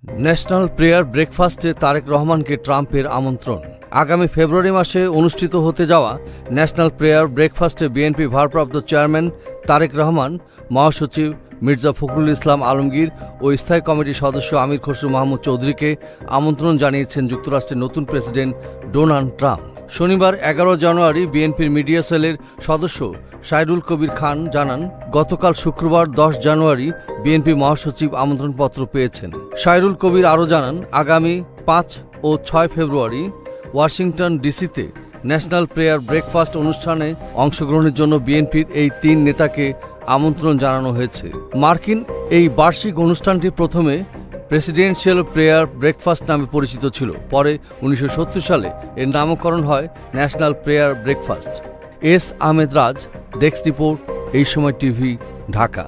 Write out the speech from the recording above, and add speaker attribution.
Speaker 1: National prayer ব্রেকফাস্টে তারেক রহমানকে ট্রাম্পের আমন্ত্রণ। আগামী ফেব্রুয়ারি মাসে অনুষ্ঠিত হতে যাওয়া ন্যাশনাল প্রেয়ার ব্রেকফাস্টে বিএনপি ভারপ্রাপ্ত চেয়ারম্যান তারেক রহমান, মহাসচিব মির্জা ফখরুল ইসলাম আলমগীর ও স্থায়ী কমিটির সদস্য আমির খসরু মাহমুদ চৌধুরীকে আমন্ত্রণ জানিয়েছেন যুক্তরাষ্ট্রের নতুন প্রেসিডেন্ট ডোনাল্ড ট্রাম্প। শনিবার 11 জানুয়ারি বিএনপির মিডিয়া সেলের সদস্য সাইরুল কবির খান জানান, গতকাল শুক্রবার 10 জানুয়ারি বিএনপি মহাসচিব আমন্ত্রণপত্র পেয়েছেন। সাইরুল কবির আরও জানান, আগামী 5 ও 6 ফেব্রুয়ারি ওয়াশিংটন ডিসিতে ন্যাশনাল প্রেয়ার ব্রেকফাস্ট অনুষ্ঠানে অংশগ্রহণের জন্য বিএনপির এই 3 নেতাকে আমন্ত্রণ জানানো হয়েছে। মার্কিন এই বার্ষিক অনুষ্ঠানটি প্রথমে প্রেসিডেন্সিয়াল প্রেয়ার ব্রেকফাস্ট নামে পরিচিত ছিল। পরে 1970 সালে এর নামকরণ হয় national prayer breakfast. S Ahmed Raj, desk report, এই সময় টিভি, ঢাকা।